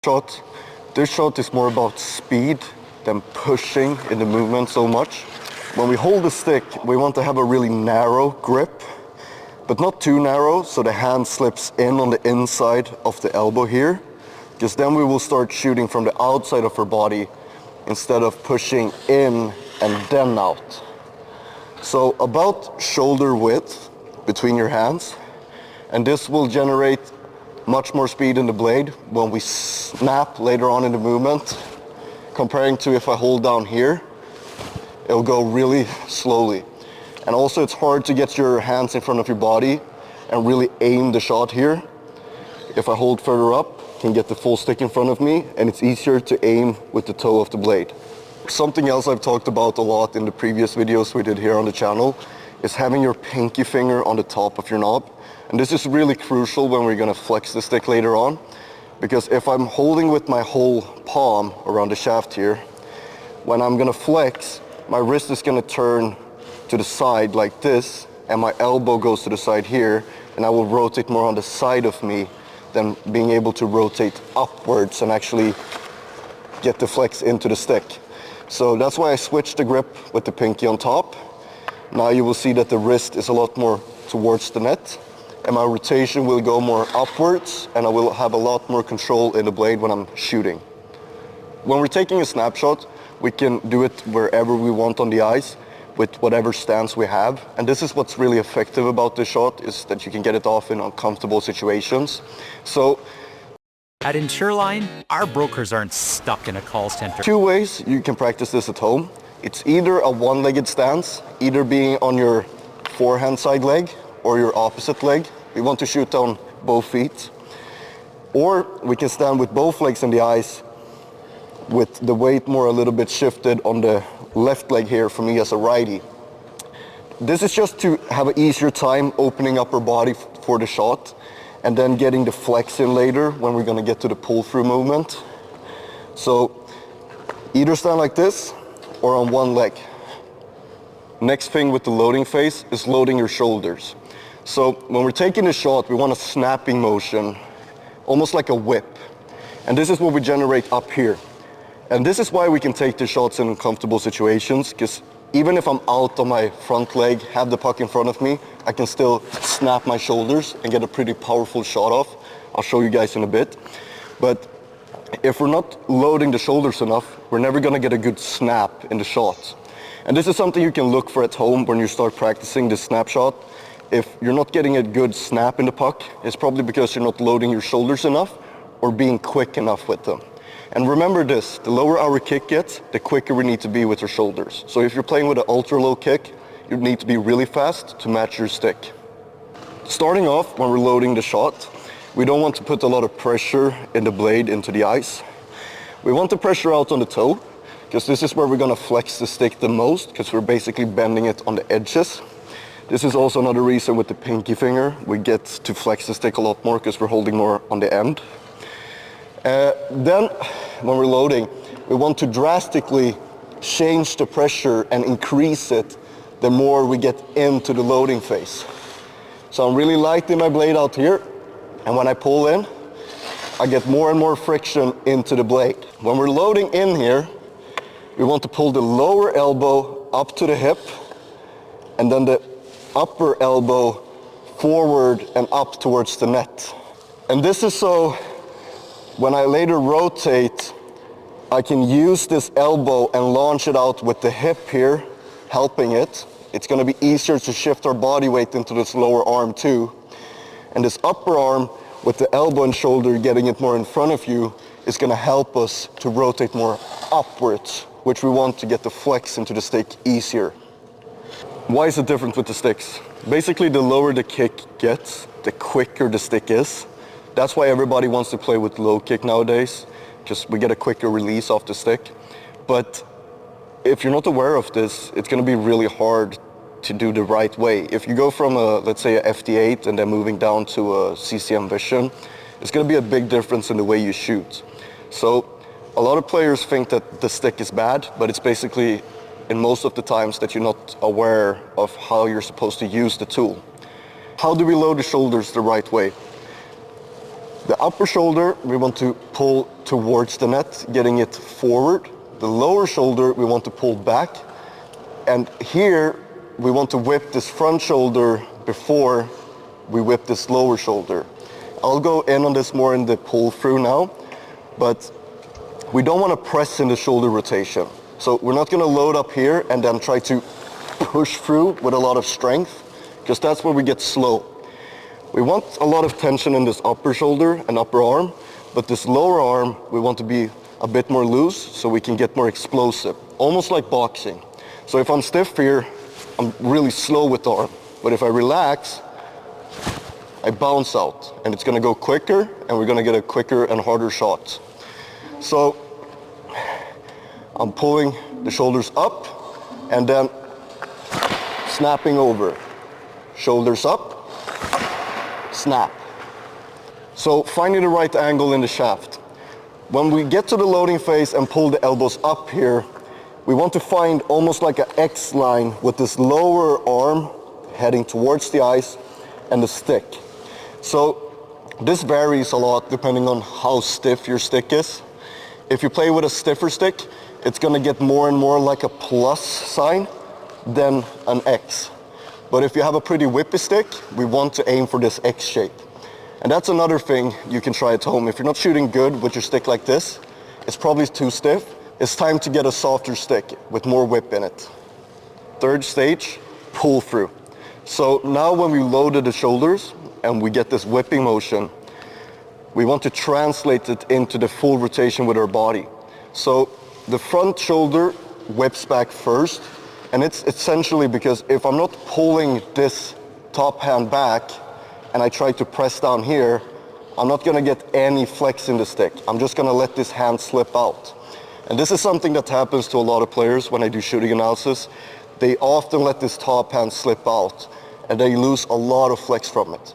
shot. This shot is more about speed than pushing in the movement so much. When we hold the stick, we want to have a really narrow grip, but not too narrow, so the hand slips in on the inside of the elbow here, because then we will start shooting from the outside of our body instead of pushing in and then out. So about shoulder width between your hands, and this will generate much more speed in the blade when we snap later on in the movement, comparing to if I hold down here, it'll go really slowly. And also it's hard to get your hands in front of your body and really aim the shot here. If I hold further up, I can get the full stick in front of me, and it's easier to aim with the toe of the blade. Something else I've talked about a lot in the previous videos we did here on the channel is having your pinky finger on the top of your knob. And this is really crucial when we're gonna flex the stick later on, because if I'm holding with my whole palm around the shaft here, when I'm gonna flex, my wrist is gonna turn to the side like this, and my elbow goes to the side here, and I will rotate more on the side of me than being able to rotate upwards and actually get the flex into the stick. So that's why I switched the grip with the pinky on top. Now you will see that the wrist is a lot more towards the net, and my rotation will go more upwards, and I will have a lot more control in the blade when I'm shooting. When we're taking a snapshot, we can do it wherever we want on the ice with whatever stance we have. And this is what's really effective about this shot, is that you can get it off in uncomfortable situations. So at Insureline, our brokers aren't stuck in a call center. two ways you can practice this at home. It's either a one-legged stance, either being on your forehand side leg or your opposite leg. We want to shoot down both feet. Or we can stand with both legs in the ice with the weight more a little bit shifted on the left leg here for me as a righty. This is just to have an easier time opening up our body for the shot, and then getting the flex in later when we're gonna get to the pull-through movement. So either stand like this or on one leg. Next thing with the loading phase is loading your shoulders. So when we're taking a shot, we want a snapping motion, almost like a whip. And this is what we generate up here. And this is why we can take the shots in uncomfortable situations, because even if I'm out on my front leg, have the puck in front of me, I can still snap my shoulders and get a pretty powerful shot off. I'll show you guys in a bit. But if we're not loading the shoulders enough, we're never gonna get a good snap in the shot. And this is something you can look for at home when you start practicing this snapshot. If you're not getting a good snap in the puck, it's probably because you're not loading your shoulders enough or being quick enough with them. And remember this, the lower our kick gets, the quicker we need to be with our shoulders. So if you're playing with an ultra low kick, you need to be really fast to match your stick. Starting off, when we're loading the shot, we don't want to put a lot of pressure in the blade into the ice. We want the pressure out on the toe, because this is where we're gonna flex the stick the most, because we're basically bending it on the edges. This is also another reason with the pinky finger, we get to flex the stick a lot more because we're holding more on the end. Then, when we're loading, we want to drastically change the pressure and increase it the more we get into the loading phase. So I'm really light in my blade out here, and when I pull in, I get more and more friction into the blade. When we're loading in here, we want to pull the lower elbow up to the hip, and then the upper elbow forward and up towards the net. And this is so when I later rotate, I can use this elbow and launch it out with the hip here, helping it. It's gonna be easier to shift our body weight into this lower arm too. And this upper arm with the elbow and shoulder getting it more in front of you is gonna help us to rotate more upwards, which we want to get the flex into the stick easier. Why is it different with the sticks? Basically, the lower the kick gets, the quicker the stick is. That's why everybody wants to play with low kick nowadays, because we get a quicker release off the stick. But if you're not aware of this, it's gonna be really hard to do the right way. If you go from let's say a FD8 and then moving down to a CCM Vision, it's gonna be a big difference in the way you shoot. So a lot of players think that the stick is bad, but it's basically in most of the times that you're not aware of how you're supposed to use the tool. How do we load the shoulders the right way? The upper shoulder, we want to pull towards the net, getting it forward. The lower shoulder, we want to pull back. And here, we want to whip this front shoulder before we whip this lower shoulder. I'll go in on this more in the pull through now, but we don't want to press in the shoulder rotation. So we're not going to load up here and then try to push through with a lot of strength, because that's where we get slow. We want a lot of tension in this upper shoulder and upper arm, but this lower arm, we want to be a bit more loose so we can get more explosive, almost like boxing. So if I'm stiff here, I'm really slow with the arm, but if I relax, I bounce out, and it's going to go quicker, and we're going to get a quicker and harder shot. So I'm pulling the shoulders up and then snapping over. Shoulders up, snap. So finding the right angle in the shaft. When we get to the loading phase and pull the elbows up here, we want to find almost like an X line with this lower arm heading towards the ice and the stick. So this varies a lot depending on how stiff your stick is. If you play with a stiffer stick, it's going to get more and more like a plus sign than an X. But if you have a pretty whippy stick, we want to aim for this X shape. And that's another thing you can try at home. If you're not shooting good with your stick like this, it's probably too stiff. It's time to get a softer stick with more whip in it. Third stage, pull through. So now when we loaded the shoulders and we get this whipping motion, we want to translate it into the full rotation with our body. So the front shoulder whips back first, and it's essentially because if I'm not pulling this top hand back and I try to press down here, I'm not gonna get any flex in the stick. I'm just gonna let this hand slip out. And this is something that happens to a lot of players when I do shooting analysis. They often let this top hand slip out and they lose a lot of flex from it.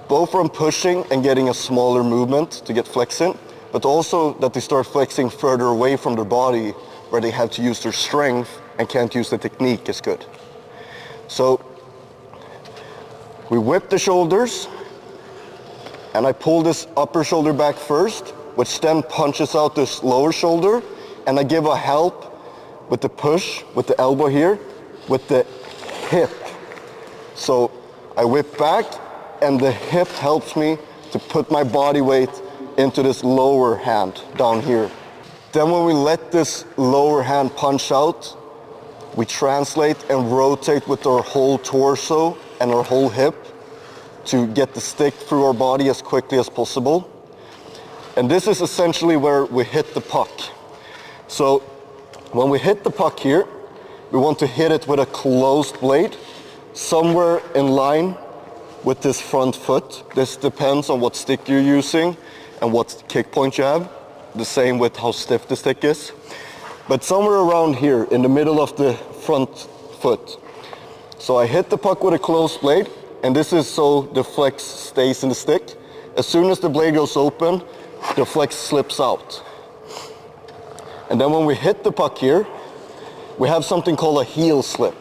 Both from pushing and getting a smaller movement to get flex in, but also that they start flexing further away from their body where they have to use their strength and can't use the technique as good. So we whip the shoulders and I pull this upper shoulder back first, which then punches out this lower shoulder, and I give a help with the push, with the elbow here, with the hip. So I whip back and the hip helps me to put my body weight into this lower hand down here. Then when we let this lower hand punch out, we translate and rotate with our whole torso and our whole hip to get the stick through our body as quickly as possible. And this is essentially where we hit the puck. So when we hit the puck here, we want to hit it with a closed blade, somewhere in line with this front foot. This depends on what stick you're using and what kick point you have. The same with how stiff the stick is. But somewhere around here in the middle of the front foot. So I hit the puck with a closed blade, and this is so the flex stays in the stick. As soon as the blade goes open, the flex slips out. And then when we hit the puck here, we have something called a heel slip.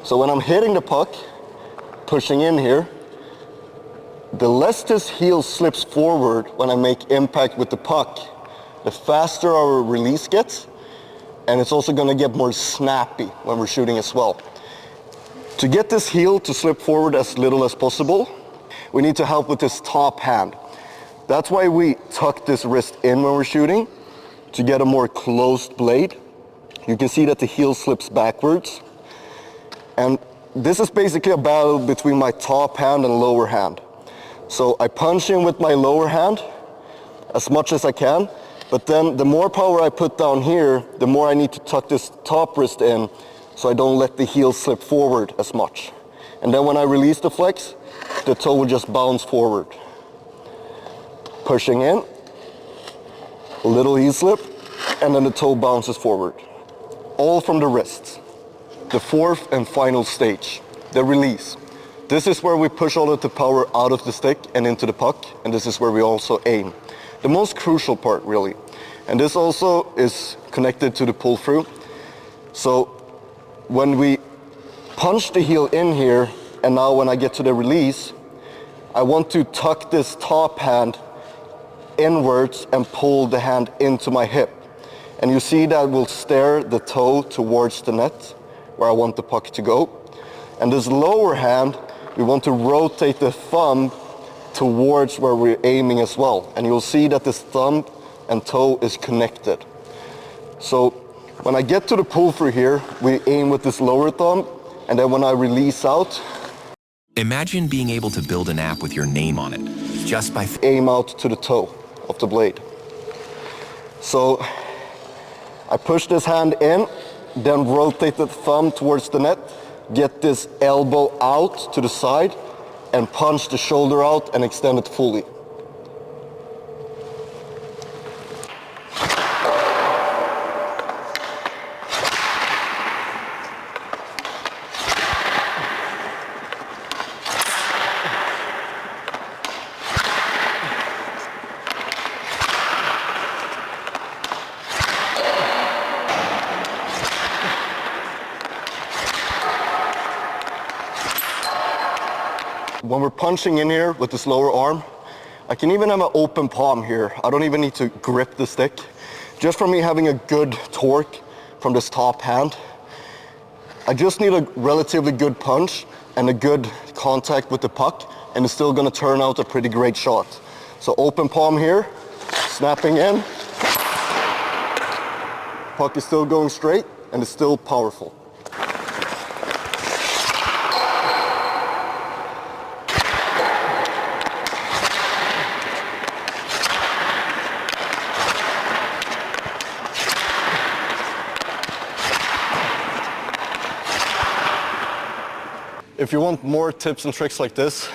So when I'm hitting the puck, pushing in here, the less this heel slips forward when I make impact with the puck, the faster our release gets, and it's also gonna get more snappy when we're shooting as well. To get this heel to slip forward as little as possible, we need to help with this top hand. That's why we tuck this wrist in when we're shooting, to get a more closed blade. You can see that the heel slips backwards. And this is basically a battle between my top hand and lower hand. So I punch in with my lower hand as much as I can, but then the more power I put down here, the more I need to tuck this top wrist in so I don't let the heel slip forward as much. And then when I release the flex, the toe will just bounce forward. Pushing in, a little heel slip, and then the toe bounces forward. All from the wrists. The fourth and final stage, the release. This is where we push all of the power out of the stick and into the puck, and this is where we also aim. The most crucial part, really. And this also is connected to the pull through. So when we punch the heel in here, and now when I get to the release, I want to tuck this top hand inwards and pull the hand into my hip. And you see that will steer the toe towards the net, where I want the puck to go. And this lower hand, we want to rotate the thumb towards where we're aiming as well. And you'll see that this thumb and toe is connected. So when I get to the pull through here, we aim with this lower thumb, and then when I release out, Imagine being able to build an app with your name on it, just by aim out to the toe of the blade. So I push this hand in, then rotate the thumb towards the net, get this elbow out to the side, and punch the shoulder out and extend it fully. When we're punching in here with this lower arm, I can even have an open palm here. I don't even need to grip the stick. Just from me having a good torque from this top hand, I just need a relatively good punch and a good contact with the puck, and it's still gonna turn out a pretty great shot. So open palm here, snapping in. Puck is still going straight, and it's still powerful. If you want more tips and tricks like this,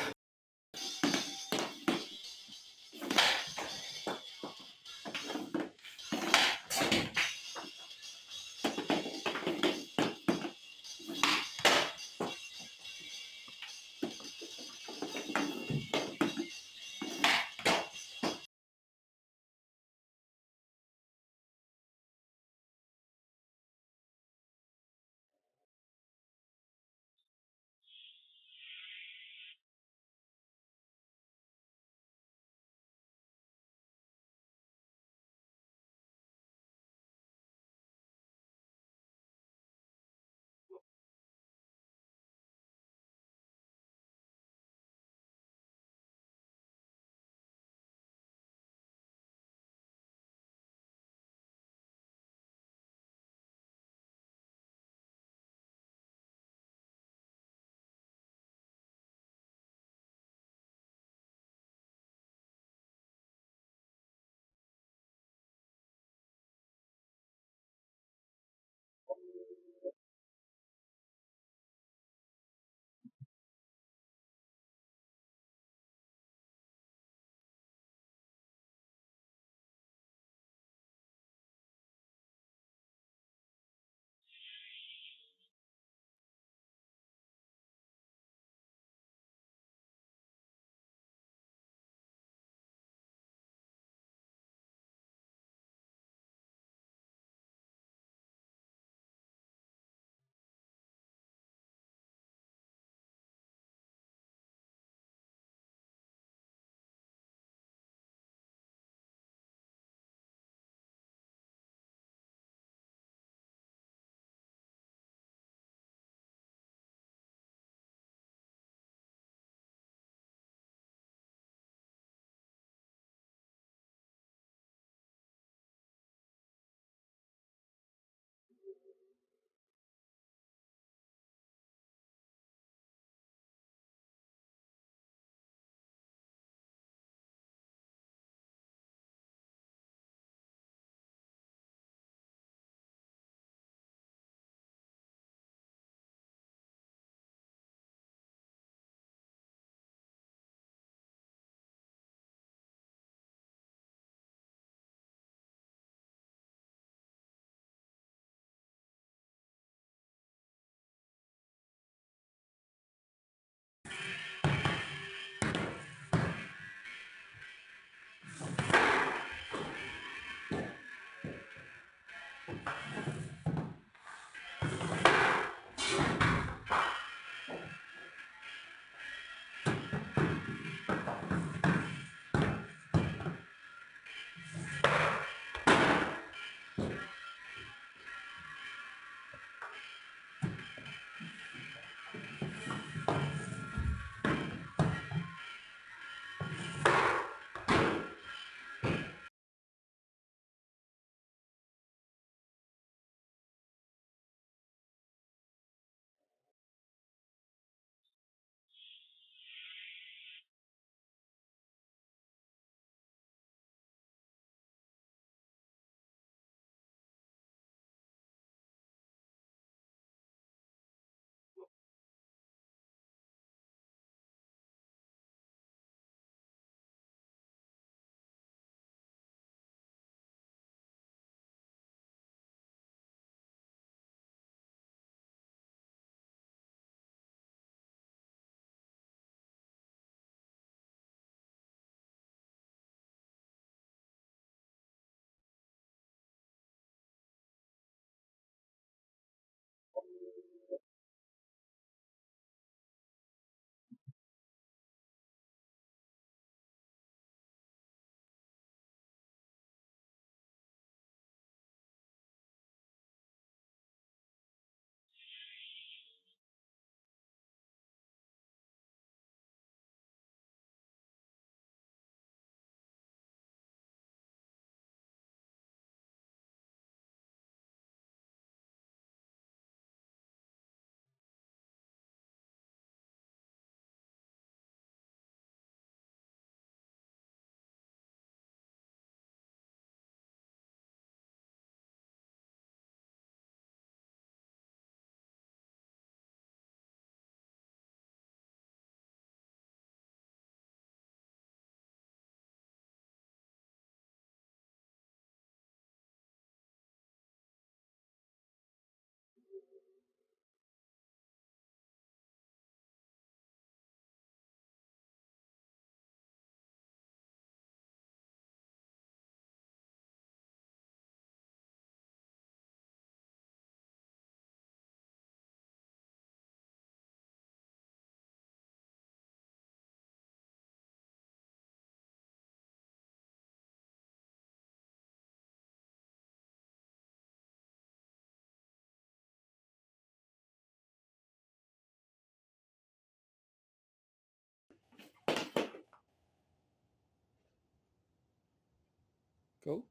Cool.